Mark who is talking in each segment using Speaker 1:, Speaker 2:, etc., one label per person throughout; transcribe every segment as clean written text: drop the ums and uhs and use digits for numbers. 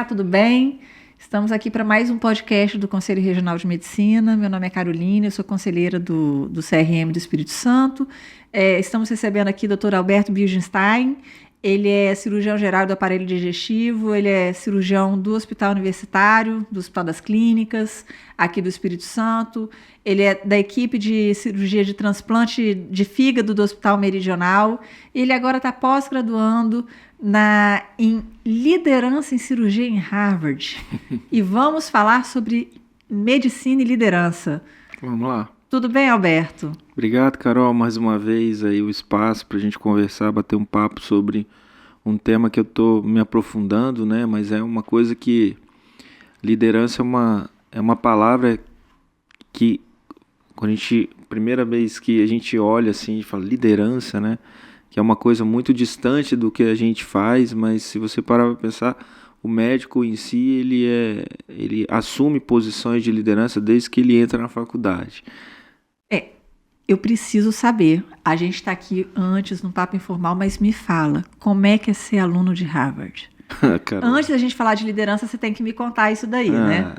Speaker 1: tudo bem? Estamos aqui para mais um podcast do Conselho Regional de Medicina. Meu nome é Carolina, eu sou conselheira do CRM do Espírito Santo. Estamos recebendo aqui o Dr. Alberto Bilgenstein. Ele é cirurgião geral do aparelho digestivo, ele é cirurgião do Hospital Universitário, do Hospital das Clínicas, aqui do Espírito Santo. Ele é da equipe de cirurgia de transplante de fígado do Hospital Meridional. Ele agora está pós-graduando em liderança em cirurgia em Harvard. E vamos falar sobre medicina e liderança.
Speaker 2: Vamos lá.
Speaker 1: Tudo bem, Alberto?
Speaker 2: Obrigado, Carol, mais uma vez aí o espaço para a gente conversar, bater um papo sobre um tema que eu estou me aprofundando, né? Mas é uma coisa que liderança é uma palavra que quando primeira vez que a gente olha assim e fala liderança, né? Que é uma coisa muito distante do que a gente faz, mas se você parar para pensar, o médico em si ele assume posições de liderança desde que ele entra na faculdade.
Speaker 1: Eu preciso saber, a gente está aqui antes no papo informal, mas me fala, como é que é ser aluno de Harvard? Antes da gente falar de liderança, você tem que me contar isso daí, né?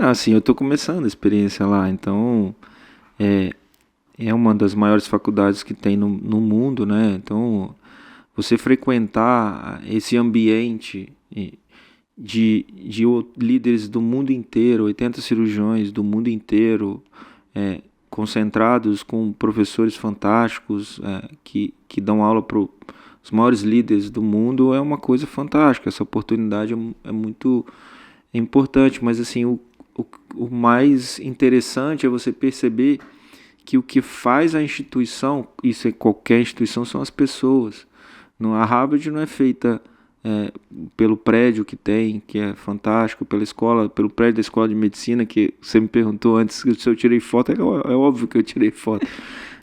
Speaker 2: Assim, eu estou começando a experiência lá, então é uma das maiores faculdades que tem no mundo, né? Então, você frequentar esse ambiente de líderes do mundo inteiro, 80 cirurgiões do mundo inteiro, concentrados com professores fantásticos que dão aula para os maiores líderes do mundo, é uma coisa fantástica. Essa oportunidade é muito importante, mas assim, o mais interessante é você perceber que o que faz a instituição, isso é qualquer instituição, são as pessoas. A Harvard não é feita pelo prédio que tem, que é fantástico, pela escola, pelo prédio da escola de medicina, que você me perguntou antes se eu tirei foto, é óbvio que eu tirei foto.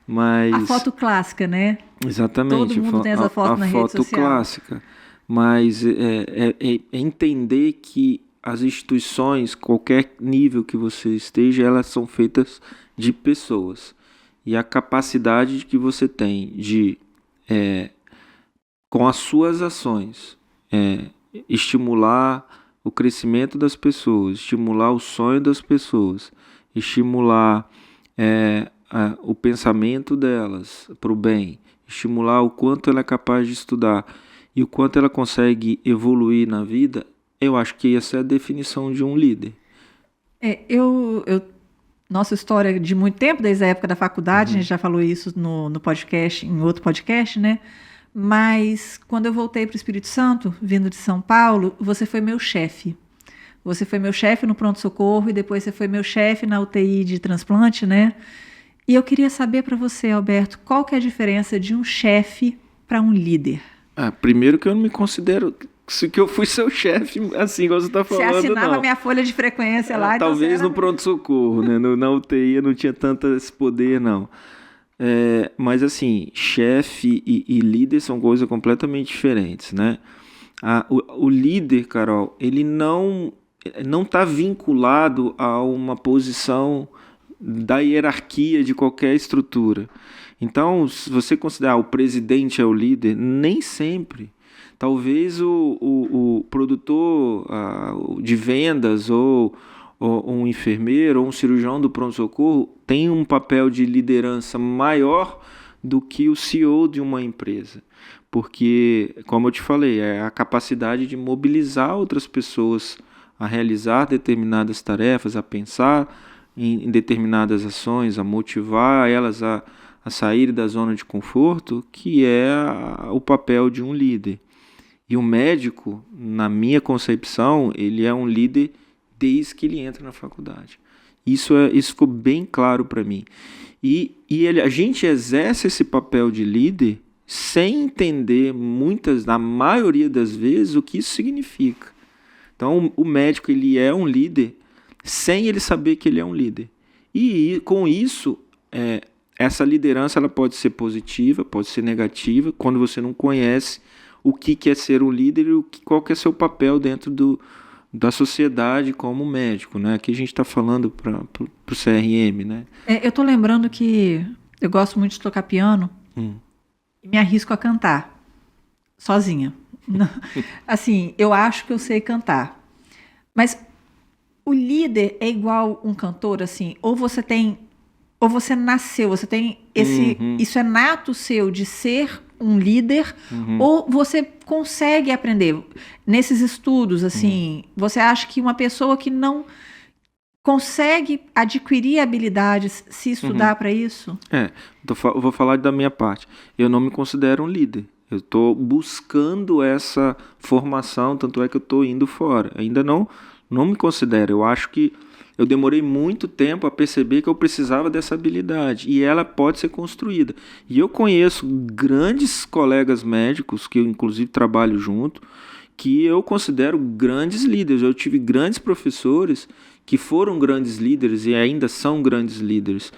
Speaker 2: Mas
Speaker 1: a foto clássica, né?
Speaker 2: Exatamente.
Speaker 1: Todo mundo tem essa foto na rede social.
Speaker 2: A foto clássica. Mas é entender que as instituições, qualquer nível que você esteja, elas são feitas de pessoas. E a capacidade que você tem de, com as suas ações, estimular o crescimento das pessoas, estimular o sonho das pessoas, estimular o pensamento delas para o bem, estimular o quanto ela é capaz de estudar e o quanto ela consegue evoluir na vida, eu acho que essa é a definição de um líder.
Speaker 1: Nossa história de muito tempo, desde a época da faculdade, a gente já falou isso no podcast, em outro podcast, né? Mas quando eu voltei para o Espírito Santo, vindo de São Paulo, você foi meu chefe. Você foi meu chefe no pronto-socorro e depois você foi meu chefe na UTI de transplante, né? E eu queria saber para você, Alberto, qual que é a diferença de um chefe para um líder?
Speaker 2: Primeiro que eu não me considero que eu fui seu chefe, assim, como você está falando,
Speaker 1: Você assinava
Speaker 2: não.
Speaker 1: minha folha de frequência lá.
Speaker 2: Talvez
Speaker 1: então
Speaker 2: no pronto-socorro, né? Na UTI eu não tinha tanto esse poder, não. Mas assim, chefe e líder são coisas completamente diferentes, né? O líder, Carol, ele não está vinculado a uma posição da hierarquia de qualquer estrutura. Então, se você considerar o presidente é o líder, nem sempre. Talvez o produtor de vendas ou um enfermeiro ou um cirurgião do pronto-socorro tem um papel de liderança maior do que o CEO de uma empresa. Porque, como eu te falei, é a capacidade de mobilizar outras pessoas a realizar determinadas tarefas, a pensar em determinadas ações, a motivar elas a sair da zona de conforto, que é o papel de um líder. E o médico, na minha concepção, ele é um líder desde que ele entra na faculdade. Isso ficou bem claro para mim. E a gente exerce esse papel de líder sem entender na maioria das vezes, o que isso significa. Então, o médico ele é um líder sem ele saber que ele é um líder. E com isso, essa liderança ela pode ser positiva, pode ser negativa, quando você não conhece o que é ser um líder e qual que é seu papel dentro da sociedade como médico, né? Aqui a gente está falando para o CRM, né?
Speaker 1: Eu estou lembrando que eu gosto muito de tocar piano e me arrisco a cantar sozinha. Assim, eu acho que eu sei cantar. Mas o líder é igual um cantor, assim, ou você nasceu, você tem isso é nato seu de ser um líder, ou você consegue aprender. Nesses estudos, assim, você acha que uma pessoa que não consegue adquirir habilidades se estudar para isso?
Speaker 2: Eu vou falar da minha parte. Eu não me considero um líder. Eu estou buscando essa formação, tanto é que eu estou indo fora. Ainda não me considero. Eu acho que eu demorei muito tempo a perceber que eu precisava dessa habilidade. E ela pode ser construída. E eu conheço grandes colegas médicos, que eu inclusive trabalho junto, que eu considero grandes líderes. Eu tive grandes professores que foram grandes líderes e ainda são grandes líderes.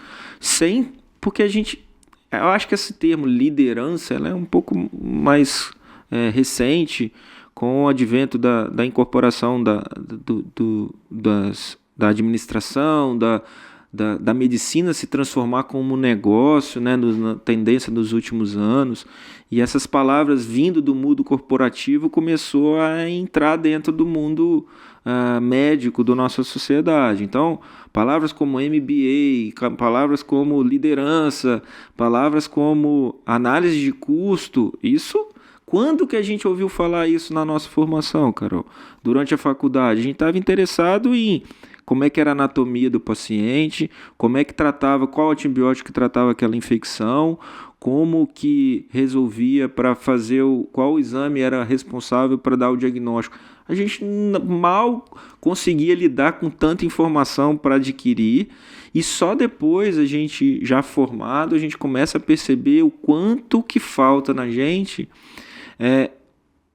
Speaker 2: Porque eu acho que esse termo liderança ela é um pouco mais recente, com o advento da incorporação da administração, da medicina se transformar como um negócio, né, na tendência dos últimos anos. E essas palavras vindo do mundo corporativo começou a entrar dentro do mundo médico da nossa sociedade. Então, palavras como MBA, palavras como liderança, palavras como análise de custo, quando que a gente ouviu falar isso na nossa formação, Carol? Durante a faculdade, a gente estava interessado em como é que era a anatomia do paciente, como é que tratava, qual antibiótico que tratava aquela infecção, como que resolvia para fazer qual exame era responsável para dar o diagnóstico. A gente mal conseguia lidar com tanta informação para adquirir, e só depois, a gente já formado, a gente começa a perceber o quanto que falta na gente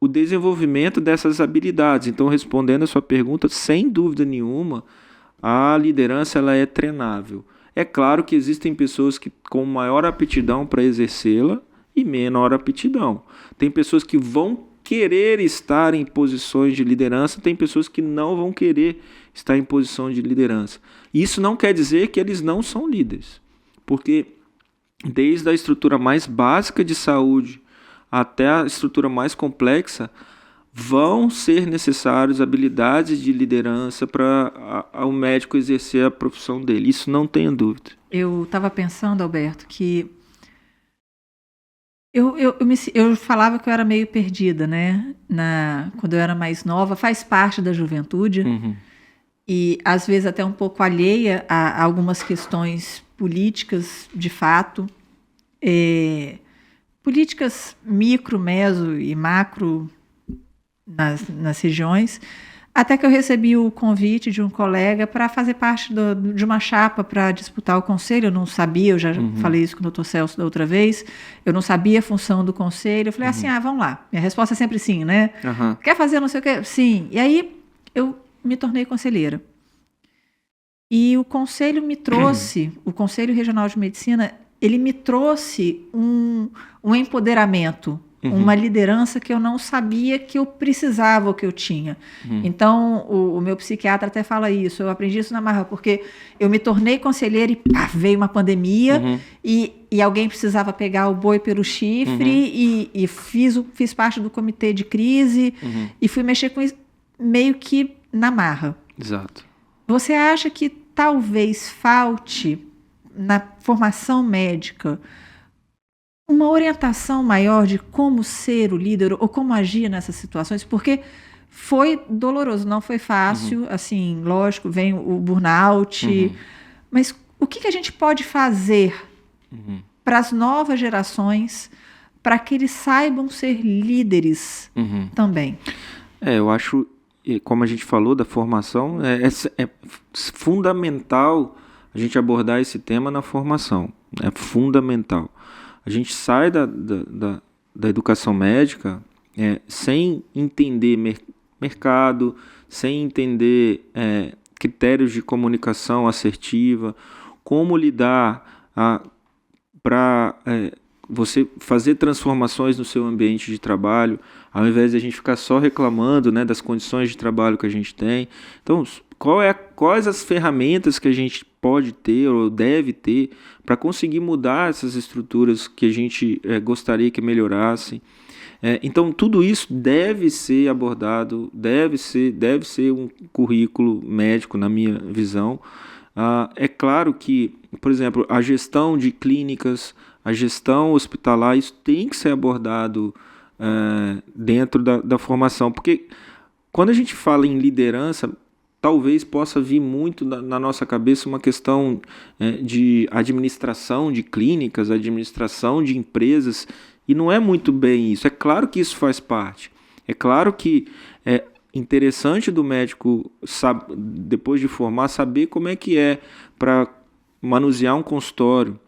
Speaker 2: o desenvolvimento dessas habilidades. Então, respondendo a sua pergunta, sem dúvida nenhuma, a liderança ela é treinável. É claro que existem pessoas que com maior aptidão para exercê-la e menor aptidão. Tem pessoas que vão querer estar em posições de liderança, tem pessoas que não vão querer estar em posição de liderança. Isso não quer dizer que eles não são líderes, porque desde a estrutura mais básica de saúde até a estrutura mais complexa, vão ser necessárias habilidades de liderança para o médico exercer a profissão dele. Isso não tenha dúvida.
Speaker 1: Eu estava pensando, Alberto, que eu falava que eu era meio perdida, né? Quando eu era mais nova, faz parte da juventude, e às vezes até um pouco alheia a algumas questões políticas, de fato, políticas micro, meso e macro nas regiões, até que eu recebi o convite de um colega para fazer parte de uma chapa para disputar o conselho. Eu não sabia, eu já falei isso com o Dr. Celso da outra vez, eu não sabia a função do conselho. Eu falei assim, vamos lá. Minha resposta é sempre sim, né? Quer fazer não sei o quê? Sim. E aí eu me tornei conselheira. E o conselho me trouxe, o Conselho Regional de Medicina, ele me trouxe um empoderamento, uma liderança que eu não sabia que eu precisava ou que eu tinha. Então, o meu psiquiatra até fala isso, eu aprendi isso na marra, porque eu me tornei conselheira e veio uma pandemia e alguém precisava pegar o boi pelo chifre e fiz parte do comitê de crise e fui mexer com isso meio que na marra.
Speaker 2: Exato.
Speaker 1: Você acha que talvez falte na formação médica uma orientação maior de como ser o líder ou como agir nessas situações? Porque foi doloroso, não foi fácil, assim, lógico, vem o burnout, mas o que a gente pode fazer para as novas gerações, para que eles saibam ser líderes também?
Speaker 2: Eu acho, como a gente falou da formação, é fundamental a gente abordar esse tema na formação, é fundamental. A gente sai da educação médica sem entender mercado, sem entender critérios de comunicação assertiva, como lidar para você fazer transformações no seu ambiente de trabalho, ao invés de a gente ficar só reclamando, né, das condições de trabalho que a gente tem. Então, quais as ferramentas que a gente pode ter ou deve ter para conseguir mudar essas estruturas que a gente gostaria que melhorassem? Então, tudo isso deve ser abordado, deve ser um currículo médico, na minha visão. É claro que, por exemplo, a gestão de clínicas, a gestão hospitalar, isso tem que ser abordado dentro da formação, porque quando a gente fala em liderança, talvez possa vir muito na nossa cabeça uma questão de administração de clínicas, administração de empresas, e não é muito bem isso. É claro que isso faz parte. É claro que é interessante do médico, depois de formar, saber como é que é para manusear um consultório.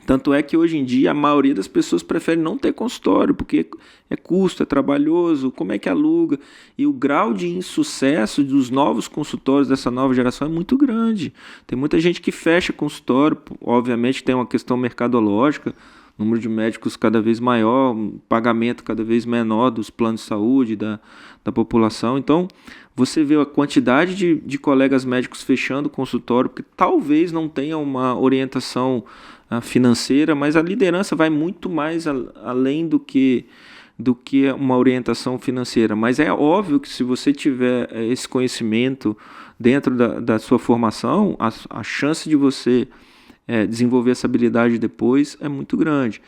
Speaker 2: Tanto é que hoje em dia a maioria das pessoas prefere não ter consultório, porque é custo, é trabalhoso, como é que aluga? E o grau de insucesso dos novos consultórios dessa nova geração é muito grande. Tem muita gente que fecha consultório, obviamente tem uma questão mercadológica, número de médicos cada vez maior, pagamento cada vez menor dos planos de saúde da população. Então, você vê a quantidade de colegas médicos fechando o consultório, porque talvez não tenha uma orientação financeira, mas a liderança vai muito mais além do que uma orientação financeira. Mas é óbvio que se você tiver esse conhecimento dentro da sua formação, a chance de você desenvolver essa habilidade depois é muito grande.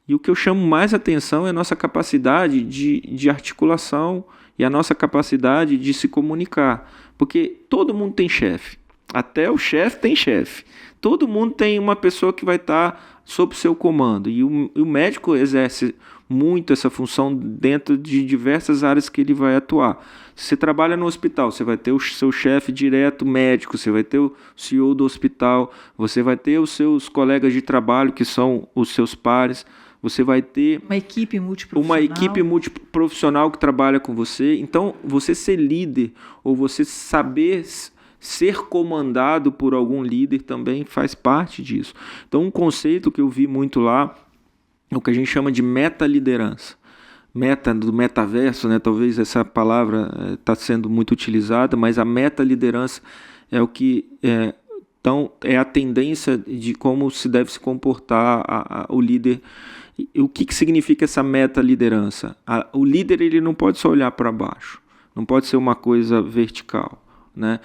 Speaker 2: E o que eu chamo mais atenção é a nossa capacidade de articulação e a nossa capacidade de se comunicar. Porque todo mundo tem chefe. Até o chefe tem chefe. Todo mundo tem uma pessoa que vai estar sob seu comando. E o médico exerce muito essa função dentro de diversas áreas que ele vai atuar. Se você trabalha no hospital, você vai ter o seu chefe direto médico, você vai ter o CEO do hospital, você vai ter os seus colegas de trabalho, que são os seus pares, você vai ter
Speaker 1: uma equipe
Speaker 2: multiprofissional que trabalha com você. Então, você ser líder ou você saber ser comandado por algum líder também faz parte disso. Então, um conceito que eu vi muito lá é o que a gente chama de meta-liderança. Meta do metaverso, né? Talvez essa palavra está sendo muito utilizada, mas a meta-liderança é o que então é a tendência de como se deve se comportar o líder. E o que significa essa meta-liderança? O líder ele não pode só olhar para baixo, não pode ser uma coisa vertical. Né?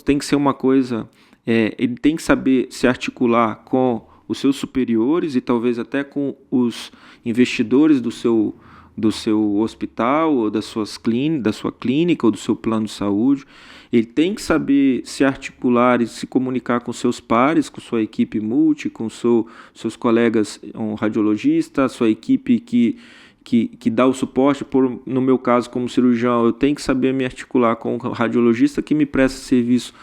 Speaker 2: Tem que ser uma coisa, ele tem que saber se articular com os seus superiores e talvez até com os investidores do seu hospital ou da sua clínica ou do seu plano de saúde. Ele tem que saber se articular e se comunicar com seus pares, com sua equipe multi, com seus colegas, um radiologista, a sua equipe que dá o suporte. No meu caso, como cirurgião, eu tenho que saber me articular com o radiologista que me presta serviço,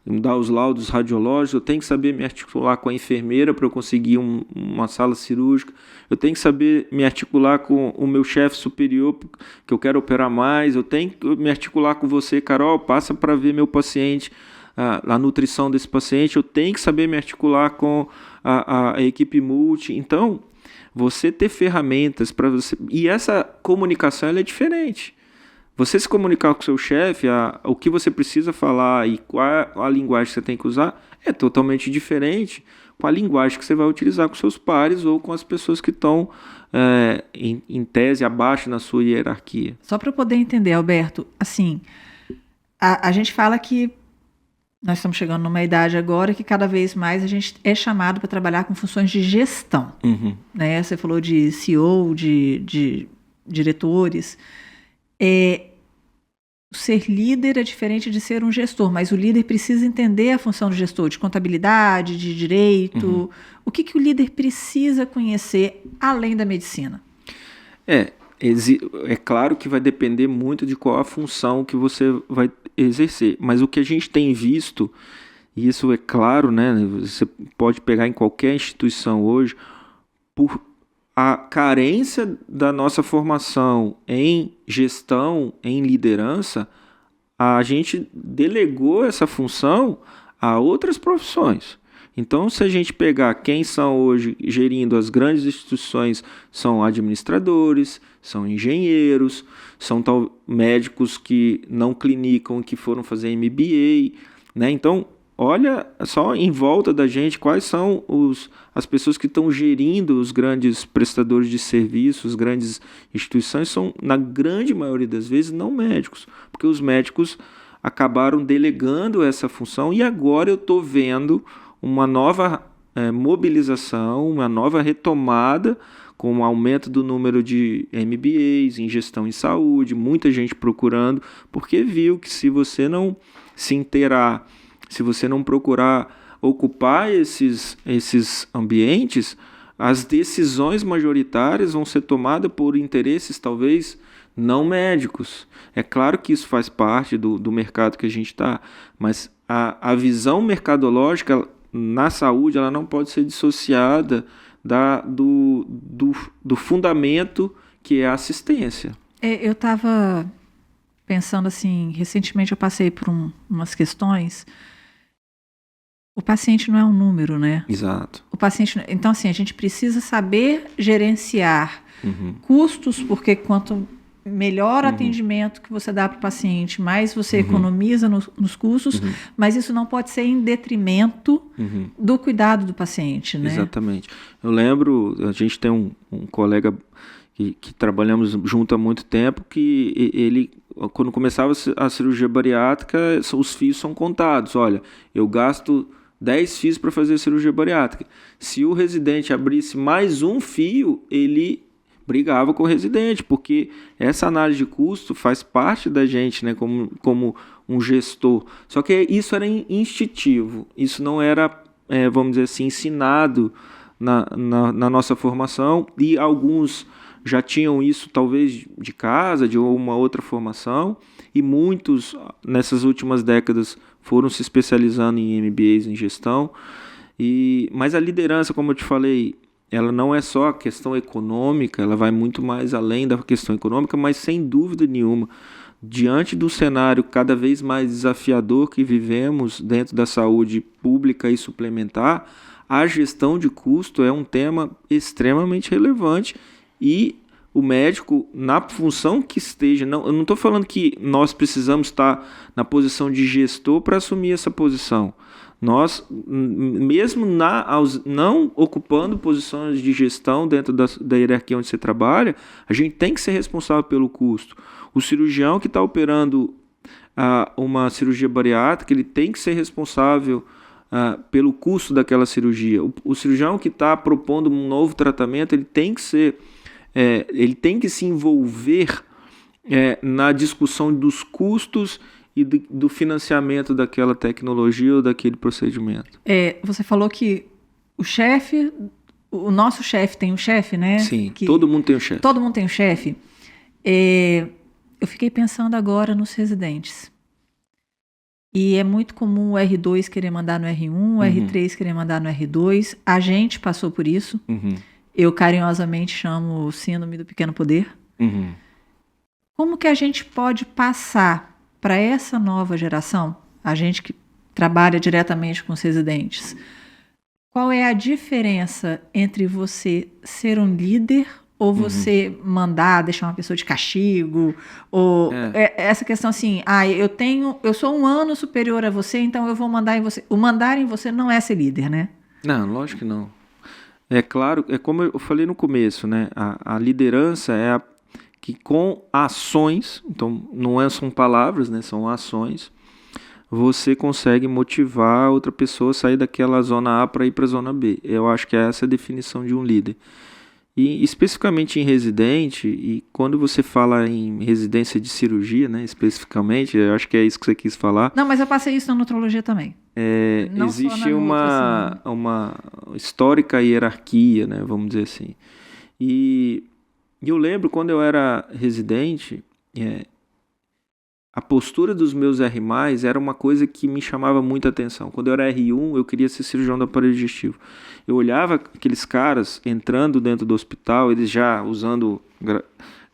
Speaker 2: me dá os laudos radiológicos, eu tenho que saber me articular com a enfermeira para eu conseguir uma sala cirúrgica, eu tenho que saber me articular com o meu chefe superior, que eu quero operar mais, eu tenho que me articular com você, Carol, passa para ver meu paciente, a nutrição desse paciente, eu tenho que saber me articular com a equipe multi. Então, você ter ferramentas para você... E essa comunicação ela é diferente. Você se comunicar com o seu chefe, o que você precisa falar e qual a linguagem que você tem que usar é totalmente diferente com a linguagem que você vai utilizar com seus pares ou com as pessoas que estão em tese abaixo na sua hierarquia.
Speaker 1: Só para eu poder entender, Alberto, assim, a gente fala que nós estamos chegando numa idade agora que cada vez mais a gente é chamado para trabalhar com funções de gestão.
Speaker 2: Uhum.
Speaker 1: Né? Você falou de CEO, de diretores. Ser líder é diferente de ser um gestor, mas o líder precisa entender a função do gestor, de contabilidade, de direito. Uhum. O que o líder precisa conhecer além da medicina?
Speaker 2: É claro que vai depender muito de qual a função que você vai exercer, mas o que a gente tem visto, e isso é claro, né, você pode pegar em qualquer instituição hoje, por a carência da nossa formação em gestão, em liderança, a gente delegou essa função a outras profissões. Então, se a gente pegar quem são hoje gerindo as grandes instituições, são administradores, são engenheiros, são médicos que não clinicam, que foram fazer MBA, né? Então, olha só em volta da gente quais são as pessoas que estão gerindo os grandes prestadores de serviços, as grandes instituições, são, na grande maioria das vezes, não médicos, porque os médicos acabaram delegando essa função e agora eu estou vendo uma nova mobilização, uma nova retomada com o aumento do número de MBAs em gestão em saúde, muita gente procurando, porque viu que se você não se inteirar, se você não procurar ocupar esses ambientes, as decisões majoritárias vão ser tomadas por interesses talvez não médicos. É claro que isso faz parte do mercado que a gente está, mas a visão mercadológica na saúde ela não pode ser dissociada do fundamento que é a assistência.
Speaker 1: Eu estava pensando assim, recentemente eu passei por umas questões. O paciente não é um número, né?
Speaker 2: Exato.
Speaker 1: O paciente, então assim, a gente precisa saber gerenciar custos, porque quanto melhor atendimento que você dá para o paciente, mais você economiza nos custos, mas isso não pode ser em detrimento do cuidado do paciente, né?
Speaker 2: Exatamente. Eu lembro, a gente tem um colega que trabalhamos junto há muito tempo, que ele, quando começava a cirurgia bariátrica, os fios são contados. Olha, eu gasto 10 fios para fazer a cirurgia bariátrica. Se o residente abrisse mais um fio, ele brigava com o residente, porque essa análise de custo faz parte da gente, né, como um gestor. Só que isso era instintivo, isso não era, vamos dizer assim, ensinado na nossa formação, e alguns já tinham isso talvez de casa, de uma outra formação, e muitos nessas últimas décadas foram se especializando em MBAs em gestão. Mas a liderança, como eu te falei, ela não é só a questão econômica, ela vai muito mais além da questão econômica, mas sem dúvida nenhuma, diante do cenário cada vez mais desafiador que vivemos dentro da saúde pública e suplementar, a gestão de custo é um tema extremamente relevante e o médico, na função que esteja, eu não estou falando que nós precisamos estar na posição de gestor para assumir essa posição. Nós, mesmo não ocupando posições de gestão dentro da hierarquia onde você trabalha, a gente tem que ser responsável pelo custo. O cirurgião que está operando uma cirurgia bariátrica, ele tem que ser responsável pelo custo daquela cirurgia. O cirurgião que está propondo um novo tratamento, ele tem que se envolver na discussão dos custos e do financiamento daquela tecnologia ou daquele procedimento.
Speaker 1: Você falou que o nosso chefe tem um chefe, né?
Speaker 2: Sim, todo mundo tem um chefe.
Speaker 1: Todo mundo tem um chefe. Eu fiquei pensando agora nos residentes. E é muito comum o R2 querer mandar no R1, o R3 querer mandar no R2. A gente passou por isso. Eu carinhosamente chamo o síndrome do pequeno poder. Como que a gente pode passar para essa nova geração, a gente que trabalha diretamente com os residentes, qual é a diferença entre você ser um líder ou você deixar uma pessoa de castigo, ou essa questão assim, eu sou um ano superior a você, então eu vou mandar em você. O mandar em você não é ser líder, né?
Speaker 2: Não, lógico que não. É claro, é como eu falei no começo, né? A liderança é que com ações, então não são palavras, né? São ações, você consegue motivar outra pessoa a sair daquela zona A para ir para a zona B. Eu acho que essa é a definição de um líder. E especificamente em residente, e quando você fala em residência de cirurgia, né, especificamente, eu acho que é isso que você quis falar.
Speaker 1: Não, mas eu passei isso na nutrologia também.
Speaker 2: Existe uma histórica hierarquia, né, vamos dizer assim. E eu lembro quando eu era residente, a postura dos meus R+, era uma coisa que me chamava muita atenção. Quando eu era R1, eu queria ser cirurgião do aparelho digestivo. Eu olhava aqueles caras entrando dentro do hospital, eles já usando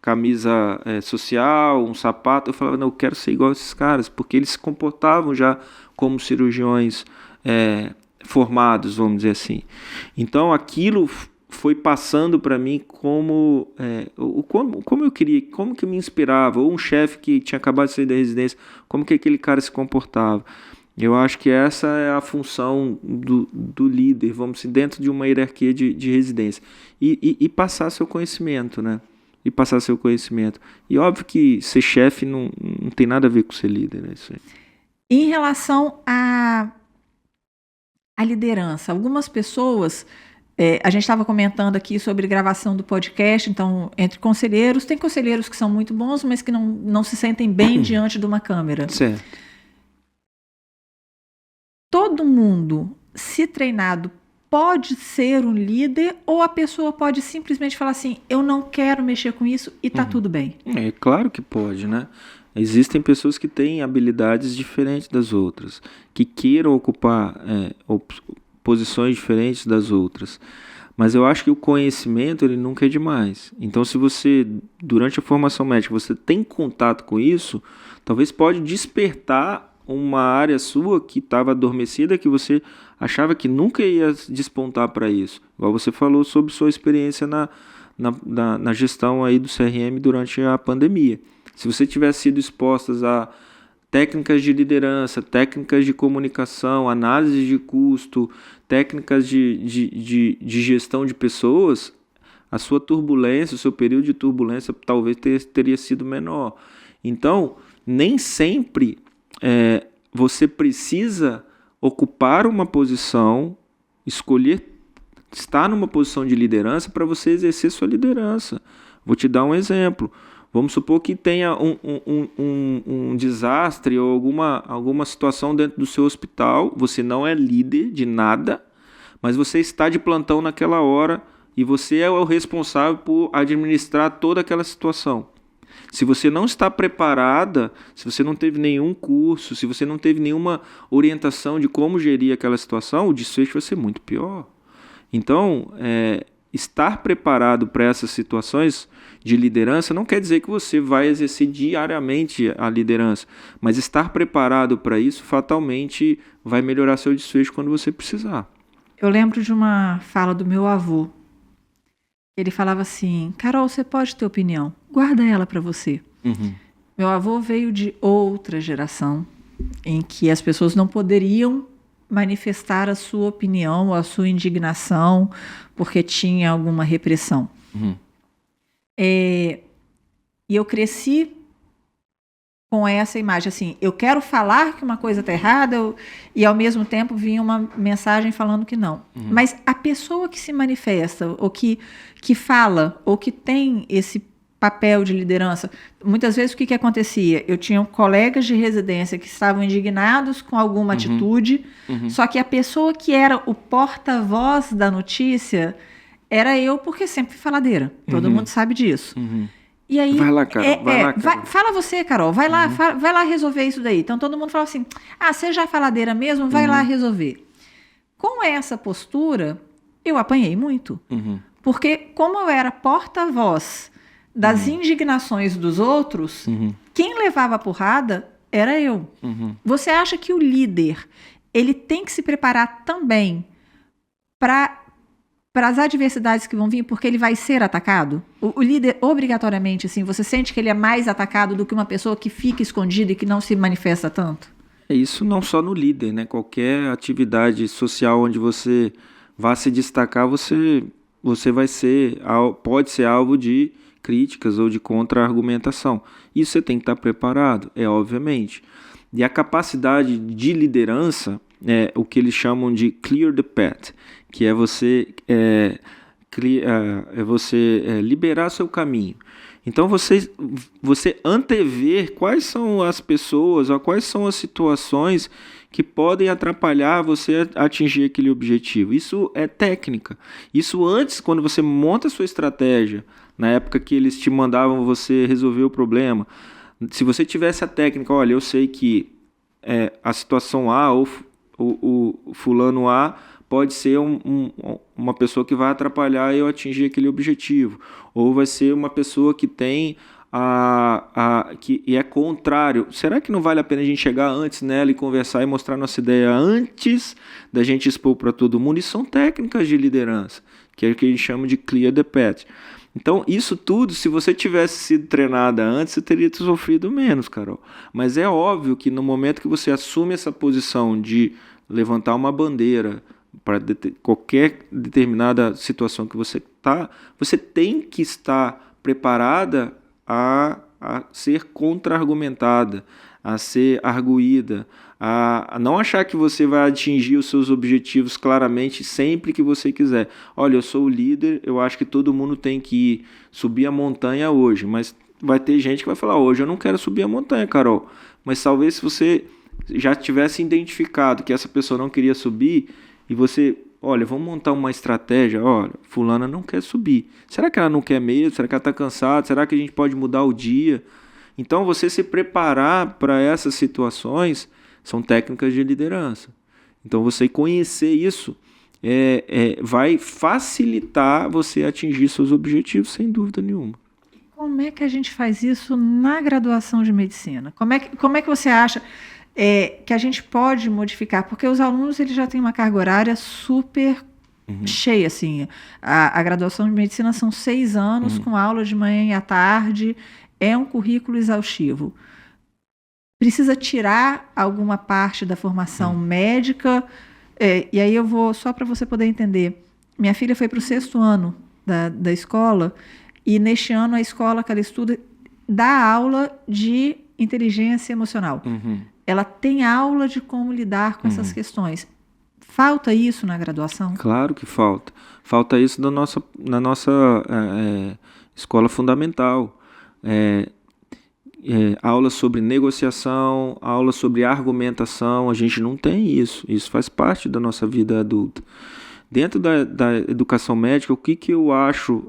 Speaker 2: camisa social, um sapato. Eu falava, não, eu quero ser igual a esses caras, porque eles se comportavam já como cirurgiões formados, vamos dizer assim. Então, aquilo foi passando para mim como eu queria, como que me inspirava, ou um chefe que tinha acabado de sair da residência, como que aquele cara se comportava. Eu acho que essa é a função do líder, vamos dizer, dentro de uma hierarquia de residência. E passar seu conhecimento, né? E passar seu conhecimento. E óbvio que ser chefe não tem nada a ver com ser líder, né? Isso aí.
Speaker 1: Em relação à liderança, algumas pessoas... a gente estava comentando aqui sobre gravação do podcast, então, entre conselheiros, tem conselheiros que são muito bons, mas que não se sentem bem diante de uma câmera.
Speaker 2: Certo.
Speaker 1: Todo mundo, se treinado, pode ser um líder, ou a pessoa pode simplesmente falar assim, eu não quero mexer com isso e tá tudo bem?
Speaker 2: É claro que pode, né? Existem pessoas que têm habilidades diferentes das outras, que queiram ocupar posições diferentes das outras. Mas eu acho que o conhecimento, ele nunca é demais. Então, se você, durante a formação médica, você tem contato com isso, talvez pode despertar uma área sua que estava adormecida, que você achava que nunca ia despontar para isso. Igual você falou sobre sua experiência na gestão aí do CRM durante a pandemia. Se você tivesse sido expostas a técnicas de liderança, técnicas de comunicação, análise de custo, técnicas de gestão de pessoas, a sua turbulência, o seu período de turbulência talvez teria sido menor. Então, nem sempre você precisa ocupar uma posição, escolher estar numa posição de liderança para você exercer sua liderança. Vou te dar um exemplo. Vamos supor que tenha um desastre ou alguma situação dentro do seu hospital. Você não é líder de nada, mas você está de plantão naquela hora e você é o responsável por administrar toda aquela situação. Se você não está preparada, se você não teve nenhum curso, se você não teve nenhuma orientação de como gerir aquela situação, o desfecho vai ser muito pior. Então, estar preparado para essas situações de liderança não quer dizer que você vai exercer diariamente a liderança, mas estar preparado para isso fatalmente vai melhorar seu desfecho quando você precisar.
Speaker 1: Eu lembro de uma fala do meu avô. Ele falava assim, Carol, você pode ter opinião, guarda ela para você.
Speaker 2: Uhum.
Speaker 1: Meu avô veio de outra geração, em que as pessoas não poderiam manifestar a sua opinião, a sua indignação, porque tinha alguma repressão.
Speaker 2: Uhum.
Speaker 1: E eu cresci com essa imagem, assim, eu quero falar que uma coisa está errada, e ao mesmo tempo vinha uma mensagem falando que não.
Speaker 2: Uhum.
Speaker 1: Mas a pessoa que se manifesta, ou que fala, ou que tem esse papel de liderança, muitas vezes o que acontecia? Eu tinha colegas de residência que estavam indignados com alguma atitude, só que a pessoa que era o porta-voz da notícia era eu, porque sempre fui faladeira. Todo mundo sabe disso. E aí,
Speaker 2: vai lá, Carol. Carol.
Speaker 1: Fala você, Carol. Vai lá, vai lá resolver isso daí. Então todo mundo falava assim, você já é faladeira mesmo? Vai lá resolver. Com essa postura, eu apanhei muito. Porque como eu era porta-voz das indignações dos outros, quem levava a porrada era eu. Você acha que o líder, ele tem que se preparar também para as adversidades que vão vir, porque ele vai ser atacado? O líder, obrigatoriamente, assim, você sente que ele é mais atacado do que uma pessoa que fica escondida e que não se manifesta tanto?
Speaker 2: Isso não só no líder, né? Qualquer atividade social onde você vá se destacar, você pode ser alvo de críticas ou de contra-argumentação. Isso você tem que estar preparado, obviamente. E a capacidade de liderança é o que eles chamam de clear the path, que é você liberar seu caminho. Então você antever quais são as pessoas, ou quais são as situações que podem atrapalhar você a atingir aquele objetivo. Isso é técnica. Isso antes, quando você monta a sua estratégia, na época que eles te mandavam você resolver o problema, se você tivesse a técnica, olha, eu sei que a situação A ou o fulano A pode ser uma pessoa que vai atrapalhar eu atingir aquele objetivo, ou vai ser uma pessoa que tem que é contrário. Será que não vale a pena a gente chegar antes nela e conversar e mostrar nossa ideia antes da gente expor para todo mundo? Isso são técnicas de liderança, que é o que a gente chama de clear the path. Então, isso tudo, se você tivesse sido treinada antes, você teria sofrido menos, Carol. Mas é óbvio que no momento que você assume essa posição de levantar uma bandeira para qualquer determinada situação que você está, você tem que estar preparada a ser contra-argumentada, a ser arguída, a não achar que você vai atingir os seus objetivos claramente sempre que você quiser. Olha, eu sou o líder, eu acho que todo mundo tem que subir a montanha hoje, mas vai ter gente que vai falar, hoje eu não quero subir a montanha, Carol. Mas talvez se você já tivesse identificado que essa pessoa não queria subir e você, olha, vamos montar uma estratégia, olha, fulana não quer subir. Será que ela não quer mesmo? Será que ela está cansada? Será que a gente pode mudar o dia? Então, você se preparar para essas situações são técnicas de liderança. Então, você conhecer isso vai facilitar você atingir seus objetivos, sem dúvida nenhuma.
Speaker 1: Como é que a gente faz isso na graduação de medicina? Como é que você acha que a gente pode modificar? Porque os alunos eles já têm uma carga horária super cheia. Assim. A graduação de medicina são 6 anos, com aula de manhã e à tarde. É um currículo exaustivo. Precisa tirar alguma parte da formação médica. E aí eu vou, só para você poder entender, minha filha foi para o 6º ano da escola, e neste ano a escola que ela estuda dá aula de inteligência emocional. Ela tem aula de como lidar com essas questões. Falta isso na graduação?
Speaker 2: Claro que falta. Falta isso na nossa escola fundamental. Aulas sobre negociação, aulas sobre argumentação, a gente não tem isso. Isso faz parte da nossa vida adulta. Dentro da educação médica, o que eu acho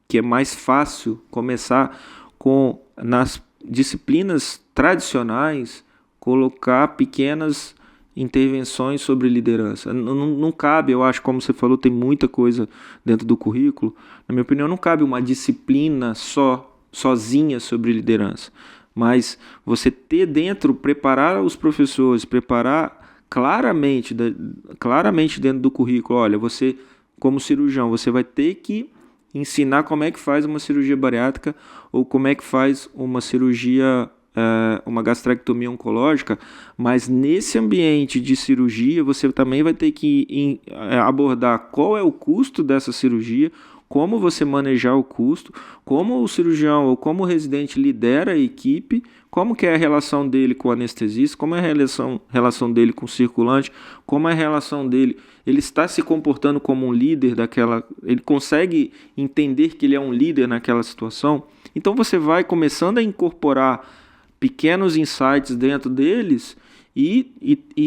Speaker 2: que é mais fácil começar com, nas disciplinas tradicionais, colocar pequenas intervenções sobre liderança. Não cabe, eu acho, como você falou, tem muita coisa dentro do currículo. Na minha opinião, não cabe uma disciplina sozinha sobre liderança. Mas você ter dentro, preparar os professores, preparar claramente dentro do currículo. Olha, você, como cirurgião, você vai ter que ensinar como é que faz uma cirurgia bariátrica ou como é que faz uma cirurgia, uma gastrectomia oncológica, mas nesse ambiente de cirurgia você também vai ter que abordar qual é o custo dessa cirurgia, como você manejar o custo, como o cirurgião ou como o residente lidera a equipe, como que é a relação dele com o anestesista, como é a relação dele com o circulante, como é a relação dele, ele está se comportando como um líder ele consegue entender que ele é um líder naquela situação. Então você vai começando a incorporar pequenos insights dentro deles e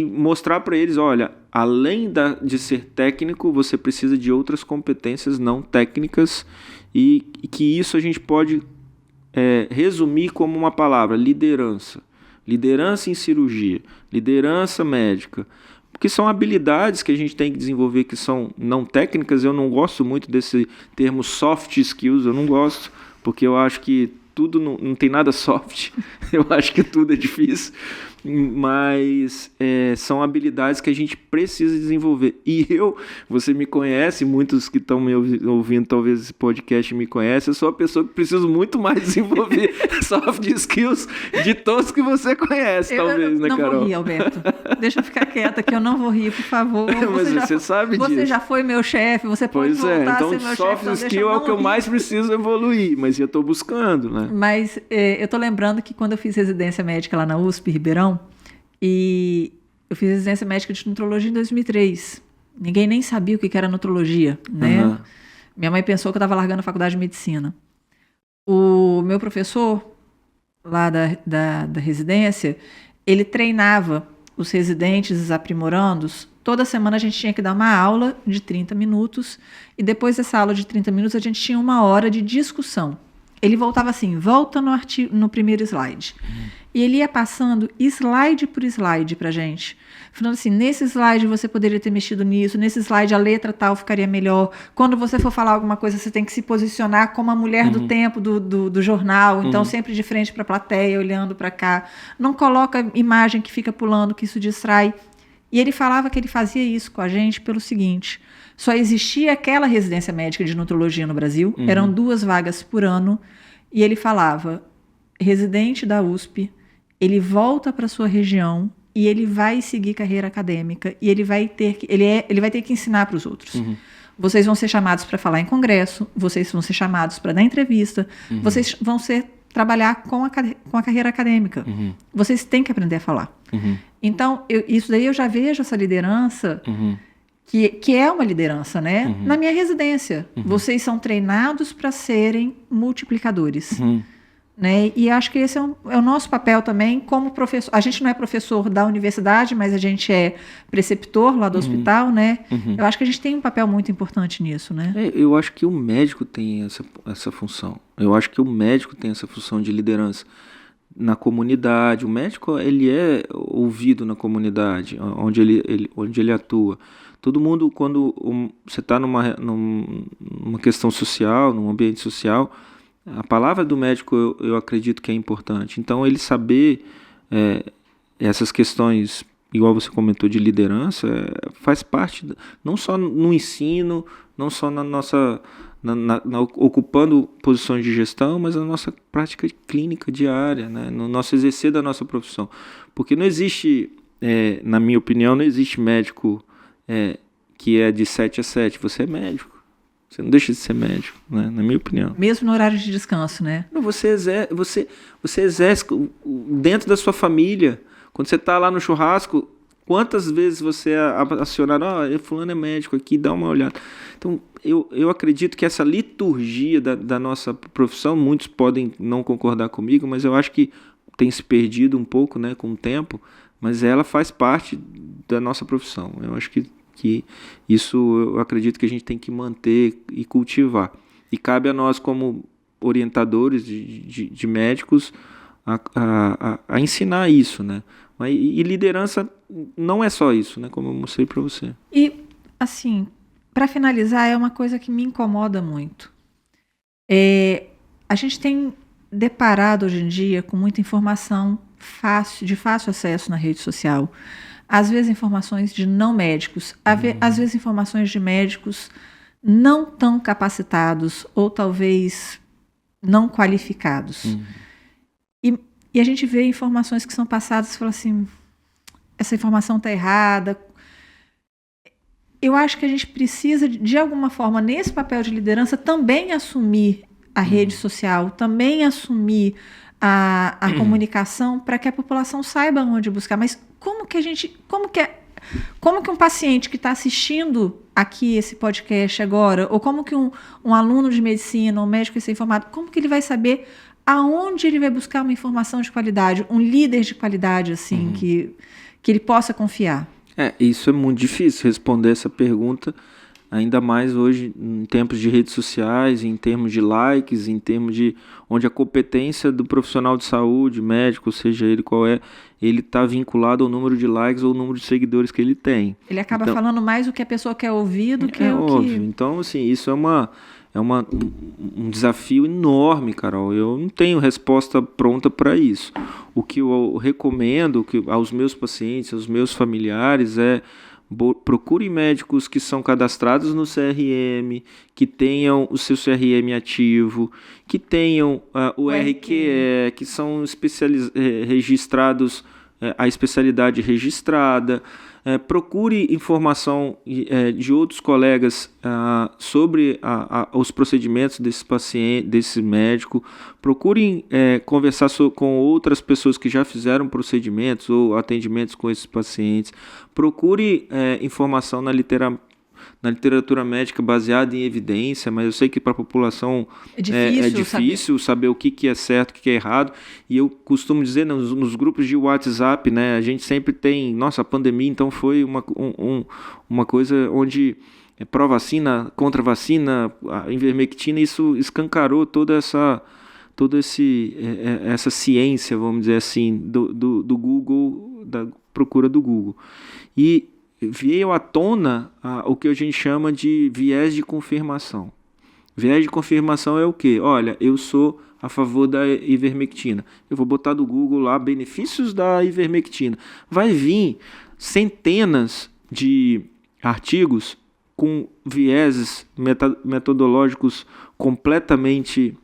Speaker 2: mostrar para eles, olha, além de ser técnico, você precisa de outras competências não técnicas e que isso a gente pode resumir como uma palavra: liderança. Liderança em cirurgia, liderança médica, porque são habilidades que a gente tem que desenvolver que são não técnicas. Eu não gosto muito desse termo soft skills, eu não gosto, porque eu acho que tudo não tem nada soft, eu acho que tudo é difícil, mas são habilidades que a gente precisa desenvolver. E você me conhece, muitos que estão me ouvindo talvez esse podcast me conhecem, eu sou a pessoa que preciso muito mais desenvolver soft skills de todos que você conhece, talvez, né, Carol?
Speaker 1: Não vou rir, Alberto. Deixa eu ficar quieta que eu não vou rir, por favor.
Speaker 2: Mas você sabe disso.
Speaker 1: Você já foi meu chefe, você pode voltar a ser meu chefe.
Speaker 2: Então soft skill é o que eu mais preciso evoluir, mas eu estou buscando, né?
Speaker 1: Mas eu estou lembrando que quando eu fiz residência médica lá na USP, Ribeirão, e eu fiz residência médica de nutrologia em 2003. Ninguém nem sabia o que era nutrologia, né? Minha mãe pensou que eu estava largando a faculdade de medicina. O meu professor lá da residência, ele treinava os residentes, os aprimorandos. Toda semana a gente tinha que dar uma aula de 30 minutos e depois dessa aula de 30 minutos a gente tinha 1 hora de discussão. Ele voltava assim, volta no primeiro slide. E ele ia passando slide por slide pra gente. Falando assim, nesse slide você poderia ter mexido nisso, nesse slide a letra tal ficaria melhor. Quando você for falar alguma coisa, você tem que se posicionar como a mulher do tempo do jornal. Então, sempre de frente para a plateia, olhando para cá. Não coloca imagem que fica pulando, que isso distrai. E ele falava que ele fazia isso com a gente pelo seguinte: só existia aquela residência médica de nutrologia no Brasil, eram 2 vagas por ano, e ele falava, residente da USP, ele volta para sua região e ele vai seguir carreira acadêmica e ele vai ter que ensinar para os outros. Vocês vão ser chamados para falar em congresso, vocês vão ser chamados para dar entrevista, vocês vão trabalhar com a carreira acadêmica. Vocês têm que aprender a falar. Então, isso daí eu já vejo essa liderança, que é uma liderança, né? Na minha residência. Vocês são treinados para serem multiplicadores. Né? E acho que esse é o nosso papel também como professor. A gente não é professor da universidade, mas a gente é preceptor lá do hospital, né? Eu acho que a gente tem um papel muito importante nisso, né?
Speaker 2: Eu acho que o médico tem essa função. Eu acho que o médico tem essa função de liderança na comunidade. O médico, ele é ouvido na comunidade, onde ele atua. Todo mundo, quando você está numa questão social, num ambiente social, a palavra do médico eu acredito que é importante. Então, ele saber essas questões, igual você comentou, de liderança, faz parte, não só no ensino, não só na nossa... ocupando posições de gestão, mas na nossa prática clínica diária, né? No nosso exercer da nossa profissão. Porque não existe, na minha opinião, não existe médico que é de 7 a 7. Você é médico. Você não deixa de ser médico, né? Na minha opinião.
Speaker 1: Mesmo no horário de descanso, né?
Speaker 2: Não, você exerce dentro da sua família. Quando você está lá no churrasco, quantas vezes você acionar, fulano é médico aqui, dá uma olhada. Então, eu acredito que essa liturgia da nossa profissão, muitos podem não concordar comigo, mas eu acho que tem se perdido um pouco, né, com o tempo, mas ela faz parte da nossa profissão. Eu acho que isso eu acredito que a gente tem que manter e cultivar. E cabe a nós, como orientadores de médicos, a ensinar isso, né? E liderança não é só isso, né? Como eu mostrei para você.
Speaker 1: E, assim, para finalizar, é uma coisa que me incomoda muito. A gente tem deparado hoje em dia com muita informação de fácil acesso na rede social. Às vezes informações de não médicos, às vezes informações de médicos não tão capacitados ou talvez não qualificados. E a gente vê informações que são passadas e fala assim, essa informação está errada. Eu acho que a gente precisa, de alguma forma, nesse papel de liderança, também assumir a rede social, também assumir a comunicação para que a população saiba onde buscar. Mas como que um paciente que está assistindo aqui esse podcast agora, ou como que um aluno de medicina, um médico recém-formado, como que ele vai saber aonde ele vai buscar uma informação de qualidade, um líder de qualidade, assim, que ele possa confiar?
Speaker 2: Isso é muito difícil responder essa pergunta, ainda mais hoje em tempos de redes sociais, em termos de likes, em termos de onde a competência do profissional de saúde, médico, seja ele qual ele está vinculado ao número de likes ou ao número de seguidores que ele tem.
Speaker 1: Ele acaba falando mais o que a pessoa quer ouvir do que o
Speaker 2: óbvio.
Speaker 1: que...
Speaker 2: Então, assim, isso é um desafio enorme, Carol. Eu não tenho resposta pronta para isso. O que eu recomendo aos meus pacientes, aos meus familiares procure médicos que são cadastrados no CRM, que tenham o seu CRM ativo, que tenham o RQE, que são registrados, a especialidade registrada. Procure informação de outros colegas sobre os procedimentos desse médico. Procure conversar com outras pessoas que já fizeram procedimentos ou atendimentos com esses pacientes. Procure informação na literatura médica baseada em evidência, mas eu sei que para a população é difícil saber o que é certo, o que é errado. E eu costumo dizer nos grupos de WhatsApp, né, a gente sempre tem... Nossa, a pandemia então foi uma coisa onde pró-vacina, contra-vacina, a ivermectina, isso escancarou toda essa ciência, vamos dizer assim, do Google, da procura do Google. E veio à tona o que a gente chama de viés de confirmação. Viés de confirmação é o quê? Olha, eu sou a favor da ivermectina. Eu vou botar do Google lá benefícios da ivermectina. Vai vir centenas de artigos com vieses metodológicos completamente,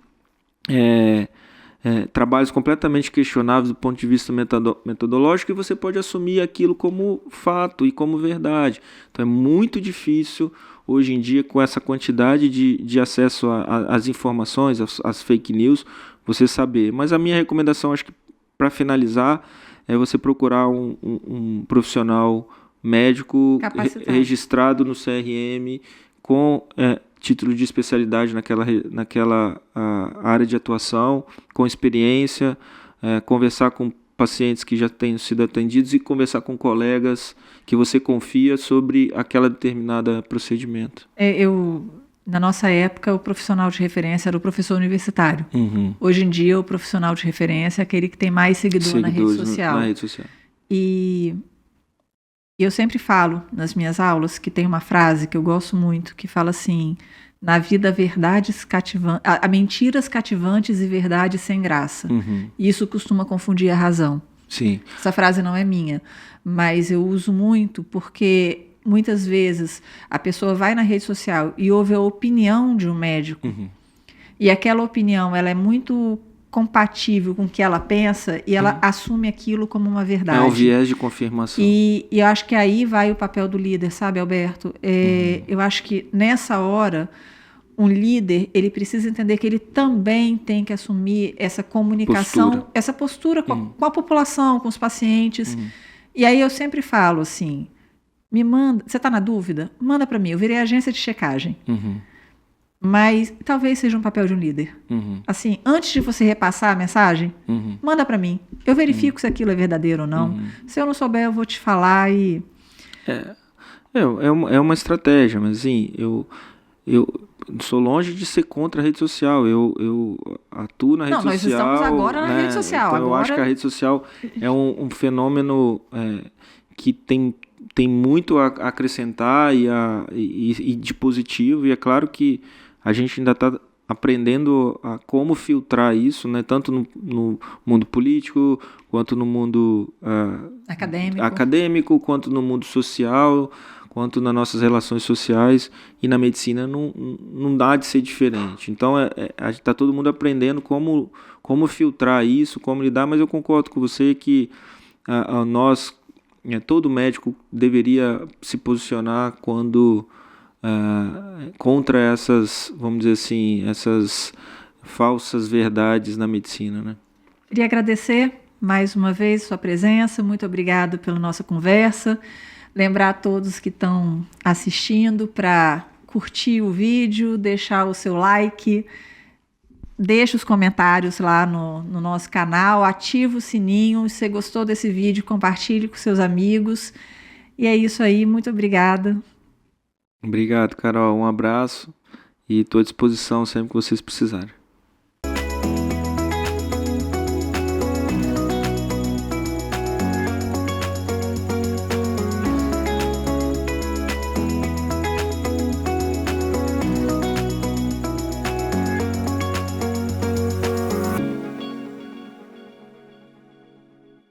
Speaker 2: trabalhos completamente questionáveis do ponto de vista metodológico, e você pode assumir aquilo como fato e como verdade. Então é muito difícil hoje em dia, com essa quantidade de acesso às informações, às fake news, você saber. Mas a minha recomendação, acho que para finalizar, é você procurar um profissional médico registrado no CRM com título de especialidade naquela área de atuação, com experiência, conversar com pacientes que já tenham sido atendidos e conversar com colegas que você confia sobre aquela determinada procedimento.
Speaker 1: Na nossa época, o profissional de referência era o professor universitário.
Speaker 2: Uhum.
Speaker 1: Hoje em dia, o profissional de referência é aquele que tem mais seguidores na rede social. E eu sempre falo nas minhas aulas que tem uma frase que eu gosto muito, que fala assim: na vida, há mentiras cativantes e verdades sem graça.
Speaker 2: Uhum.
Speaker 1: E isso costuma confundir a razão.
Speaker 2: Sim.
Speaker 1: Essa frase não é minha, mas eu uso muito porque muitas vezes a pessoa vai na rede social e ouve a opinião de um médico.
Speaker 2: Uhum.
Speaker 1: E aquela opinião ela é muito compatível com o que ela pensa e ela assume aquilo como uma verdade.
Speaker 2: É um viés de confirmação.
Speaker 1: E eu acho que aí vai o papel do líder, sabe, Alberto? Eu acho que nessa hora um líder, ele precisa entender que ele também tem que assumir essa comunicação, essa postura com a população, com os pacientes. E aí eu sempre falo assim: me manda, você está na dúvida? Manda para mim, eu virei agência de checagem. Mas talvez seja um papel de um líder. Assim, antes de você repassar a mensagem, manda para mim. Eu verifico se aquilo é verdadeiro ou não. Se eu não souber, eu vou te falar e...
Speaker 2: É uma estratégia, mas assim, eu sou longe de ser contra a rede social. Eu atuo na rede social.
Speaker 1: Nós estamos agora na rede social.
Speaker 2: Então eu acho que a rede social é um fenômeno que tem muito a acrescentar e de positivo, e é claro que a gente ainda está aprendendo a como filtrar isso, né, tanto no mundo político, quanto no mundo acadêmico, quanto no mundo social, quanto nas nossas relações sociais, e na medicina não dá de ser diferente. Então está todo mundo aprendendo como filtrar isso, como lidar, mas eu concordo com você que nós, todo médico deveria se posicionar contra essas, vamos dizer assim, essas falsas verdades na medicina, né?
Speaker 1: Queria agradecer mais uma vez sua presença, muito obrigado pela nossa conversa. Lembrar a todos que estão assistindo para curtir o vídeo, deixar o seu like, deixe os comentários lá no nosso canal, ativa o sininho. Se você gostou desse vídeo, compartilhe com seus amigos. E é isso aí, muito obrigada.
Speaker 2: Obrigado, Carol. Um abraço e estou à disposição sempre que vocês precisarem.